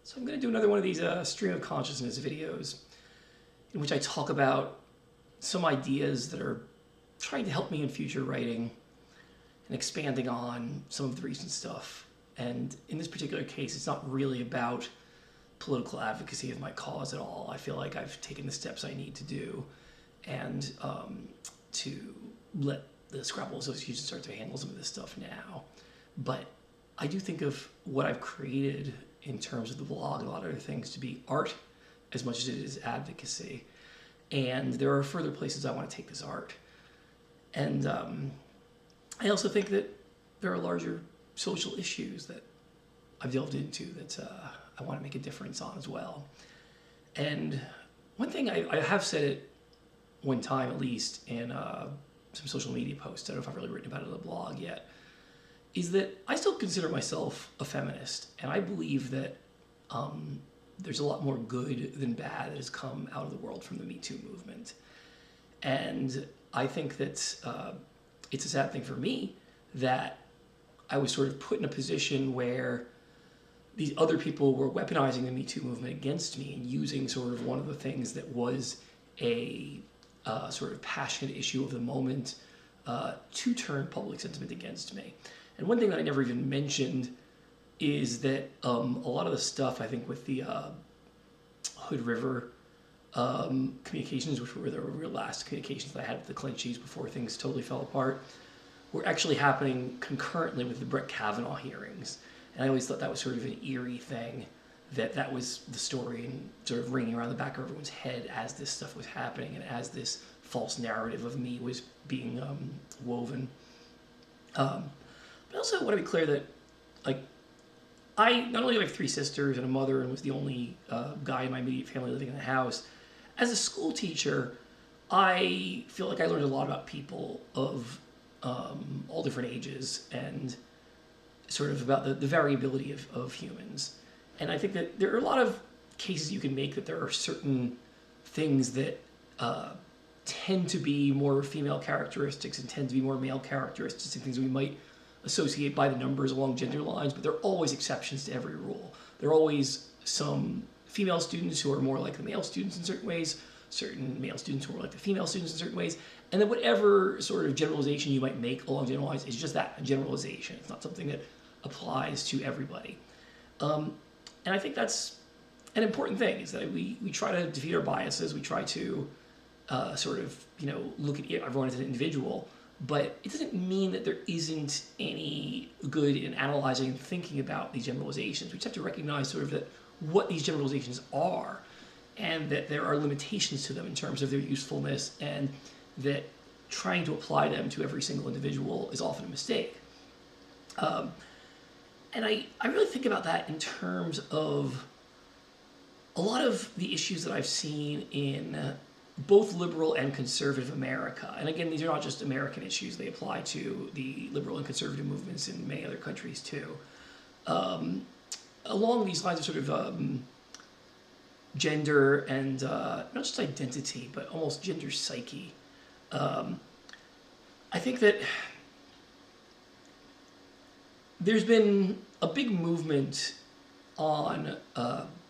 So I'm going to do another one of these stream of consciousness videos in which I talk about some ideas that are trying to help me in future writing and expanding on some of the recent stuff. And in this particular case, it's not really about political advocacy of my cause at all. I feel like I've taken the steps I need to do and to let the Scrabble Association start to handle some of this stuff now. But I do think of what I've created in terms of the blog and a lot of other things to be art as much as it is advocacy. And there are further places I want to take this art. And I also think that there are larger social issues that I've delved into that I want to make a difference on as well. And one thing I have said it one time at least in some social media posts, I don't know if I've really written about it in the blog yet, is that I still consider myself a feminist, and I believe that there's a lot more good than bad that has come out of the world from the Me Too movement. And I think that it's a sad thing for me that I was sort of put in a position where these other people were weaponizing the Me Too movement against me and using sort of one of the things that was a sort of passionate issue of the moment to turn public sentiment against me. And one thing that I never even mentioned is that a lot of the stuff, I think, with the Hood River communications, which were the real last communications that I had with the Clinchies before things totally fell apart, were actually happening concurrently with the Brett Kavanaugh hearings. And I always thought that was sort of an eerie thing, that was the story and sort of ringing around the back of everyone's head as this stuff was happening and as this false narrative of me was being woven. But I also want to be clear that, like, I not only have 3 sisters and a mother and was the only guy in my immediate family living in the house, as a school teacher, I feel like I learned a lot about people of all different ages and sort of about the variability of humans. And I think that there are a lot of cases you can make that there are certain things that tend to be more female characteristics and tend to be more male characteristics and things that we might associate by the numbers along gender lines, but there are always exceptions to every rule. There are always some female students who are more like the male students in certain ways, certain male students who are like the female students in certain ways, and then whatever sort of generalization you might make along general lines is just that, a generalization. It's not something that applies to everybody. And I think that's an important thing, is that we try to defeat our biases, we try to sort of, look at everyone as an individual, but it doesn't mean that there isn't any good in analyzing and thinking about these generalizations. We just have to recognize sort of that what these generalizations are and that there are limitations to them in terms of their usefulness, and that trying to apply them to every single individual is often a mistake. And I really think about that in terms of a lot of the issues that I've seen in both liberal and conservative America. And again, these are not just American issues. They apply to the liberal and conservative movements in many other countries too. Along these lines of sort of gender and not just identity, but almost gender psyche. I think that there's been a big movement on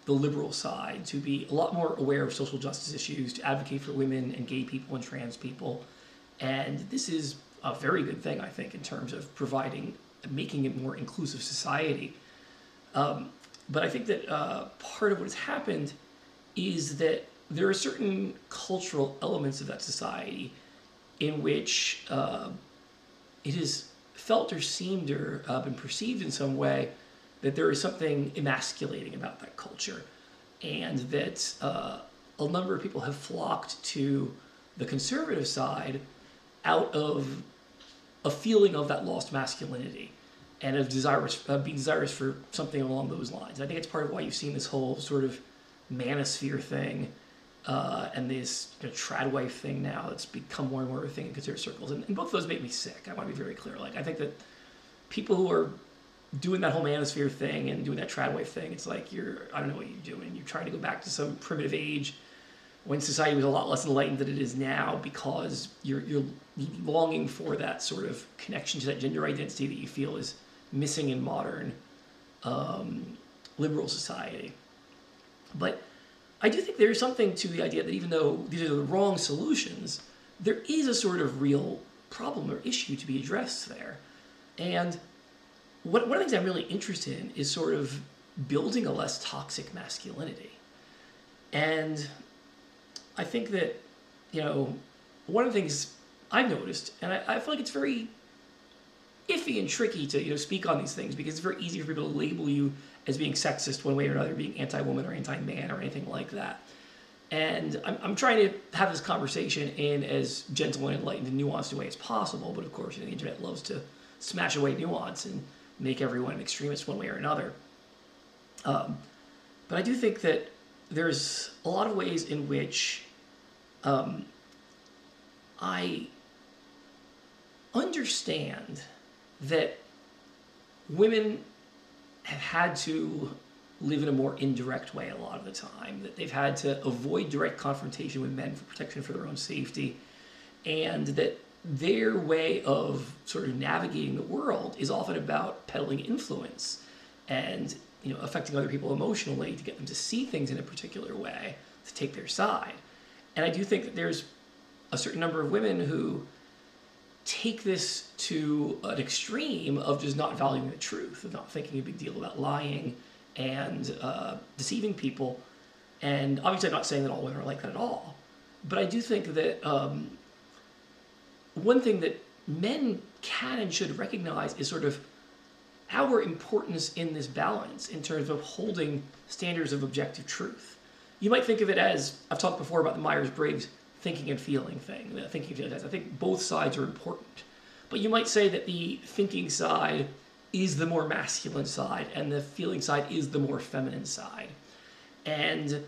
the liberal side to be a lot more aware of social justice issues, to advocate for women and gay people and trans people. And this is a very good thing, I think, in terms of making it more inclusive society. But I think that part of what has happened is that there are certain cultural elements of that society in which it is felt or seemed or been perceived in some way that there is something emasculating about that culture, and that a number of people have flocked to the conservative side out of a feeling of that lost masculinity and of being desirous for something along those lines. And I think it's part of why you've seen this whole sort of manosphere thing and this trad wife thing now that's become more and more of a thing in conservative circles. And both of those make me sick. I want to be very clear. Like, I think that people who are doing that whole manosphere thing and doing that trad wife thing, it's like I don't know what you're doing. You're trying to go back to some primitive age when society was a lot less enlightened than it is now, because you're longing for that sort of connection to that gender identity that you feel is missing in modern liberal society. But I do think there's something to the idea that even though these are the wrong solutions, there is a sort of real problem or issue to be addressed there. And one of the things I'm really interested in is sort of building a less toxic masculinity. And I think that, one of the things I've noticed, and I feel like it's very iffy and tricky to speak on these things because it's very easy for people to label you as being sexist one way or another, being anti-woman or anti-man or anything like that. And I'm trying to have this conversation in as gentle and enlightened and nuanced a way as possible, but of course the internet loves to smash away nuance and make everyone an extremist one way or another. But I do think that there's a lot of ways in which I understand that women have had to live in a more indirect way a lot of the time, that they've had to avoid direct confrontation with men for protection for their own safety, and that their way of sort of navigating the world is often about peddling influence and affecting other people emotionally to get them to see things in a particular way, to take their side. And I do think that there's a certain number of women who take this to an extreme of just not valuing the truth, of not thinking a big deal about lying and deceiving people. And obviously I'm not saying that all women are like that at all, but I do think that one thing that men can and should recognize is sort of our importance in this balance in terms of holding standards of objective truth. You might think of it as, I've talked before about the Myers-Briggs thinking and feeling thing, the thinking and feeling test. I think both sides are important. But you might say that the thinking side is the more masculine side and the feeling side is the more feminine side. And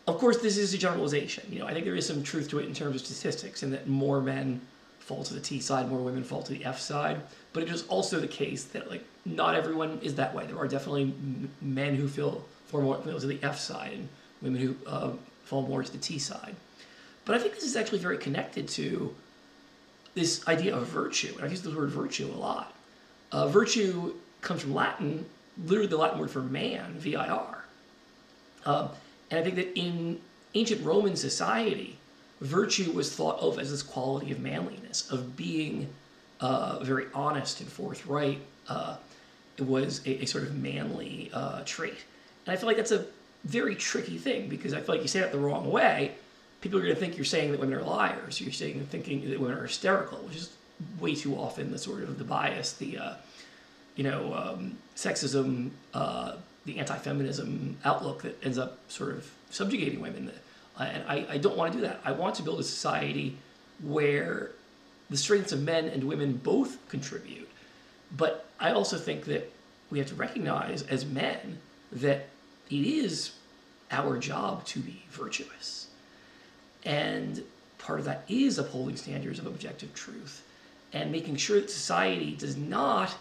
of course, this is a generalization. I think there is some truth to it in terms of statistics, and that more men fall to the T side, more women fall to the F side. But it is also the case that not everyone is that way. There are definitely men who fall more to the F side and women who fall more to the T side. But I think this is actually very connected to this idea of virtue. And I've used the word virtue a lot. Virtue comes from Latin, literally the Latin word for man, vir. And I think that in ancient Roman society, virtue was thought of as this quality of manliness, of being very honest and forthright. It was a sort of manly trait. And I feel like that's a very tricky thing, because I feel like you say that the wrong way, people are going to think you're saying that women are liars. You're thinking that women are hysterical, which is way too often the sort of the bias, the sexism, the anti-feminism outlook that ends up sort of subjugating women. And I don't want to do that. I want to build a society where the strengths of men and women both contribute. But I also think that we have to recognize as men that it is our job to be virtuous. And part of that is upholding standards of objective truth and making sure that society does not,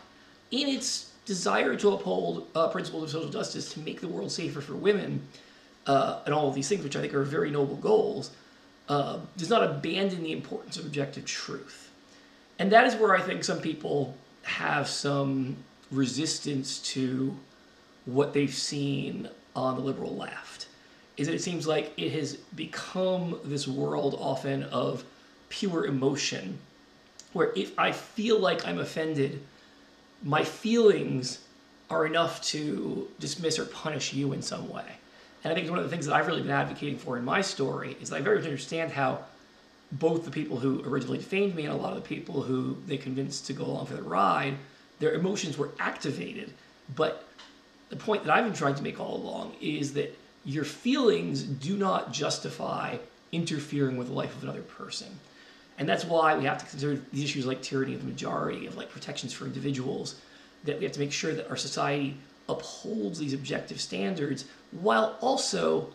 in its desire to uphold principles of social justice, to make the world safer for women, and all of these things, which I think are very noble goals, does not abandon the importance of objective truth. And that is where I think some people have some resistance to what they've seen on the liberal left, is that it seems like it has become this world often of pure emotion, where if I feel like I'm offended, my feelings are enough to dismiss or punish you in some way. And I think one of the things that I've really been advocating for in my story is that I very much understand how both the people who originally defamed me and a lot of the people who they convinced to go along for the ride, their emotions were activated. But the point that I've been trying to make all along is that your feelings do not justify interfering with the life of another person. And that's why we have to consider these issues like tyranny of the majority, of protections for individuals, that we have to make sure that our society upholds these objective standards while also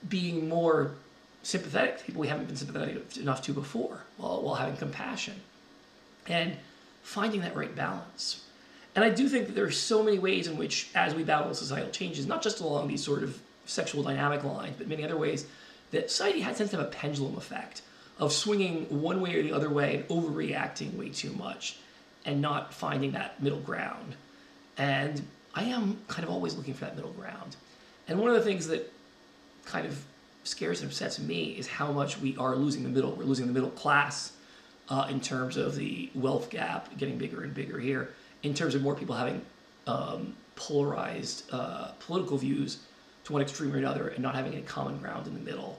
being more sympathetic to people we haven't been sympathetic enough to before, while having compassion and finding that right balance. And I do think that there are so many ways in which, as we battle societal changes, not just along these sort of sexual dynamic lines, but many other ways, that society tends to have a pendulum effect of swinging one way or the other way and overreacting way too much and not finding that middle ground. And I am kind of always looking for that middle ground. And one of the things that kind of scares and upsets me is how much we are losing the middle. We're losing the middle class in terms of the wealth gap getting bigger and bigger here, in terms of more people having polarized political views to one extreme or another and not having any common ground in the middle.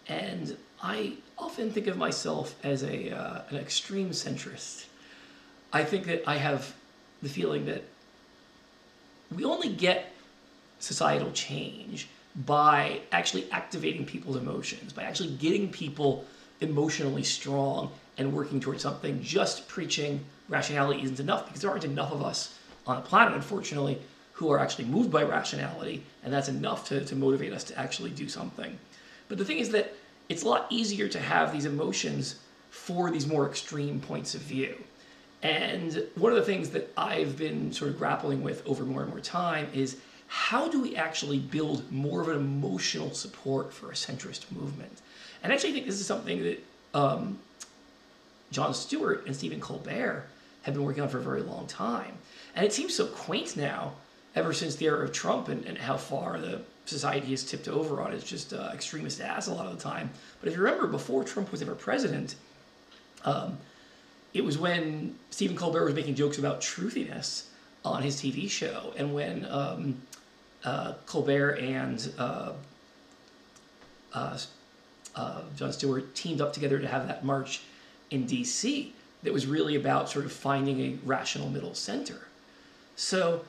And I often think of myself as an extreme centrist. I think that I have the feeling that we only get societal change by actually activating people's emotions, by actually getting people emotionally strong and working towards something. Just preaching rationality isn't enough, because there aren't enough of us on the planet, unfortunately, who are actually moved by rationality, and that's enough to motivate us to actually do something. But the thing is that it's a lot easier to have these emotions for these more extreme points of view. And one of the things that I've been sort of grappling with over more and more time is, how do we actually build more of an emotional support for a centrist movement? And I actually think this is something that Jon Stewart and Stephen Colbert have been working on for a very long time. And it seems so quaint now, ever since the era of Trump, and how far the society has tipped over on its just extremist ass a lot of the time. But if you remember, before Trump was ever president, it was when Stephen Colbert was making jokes about truthiness on his TV show, and when Colbert and Jon Stewart teamed up together to have that march in DC that was really about sort of finding a rational middle center. So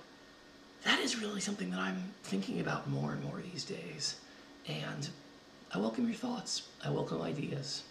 that is really something that I'm thinking about more and more these days. And I welcome your thoughts. I welcome ideas.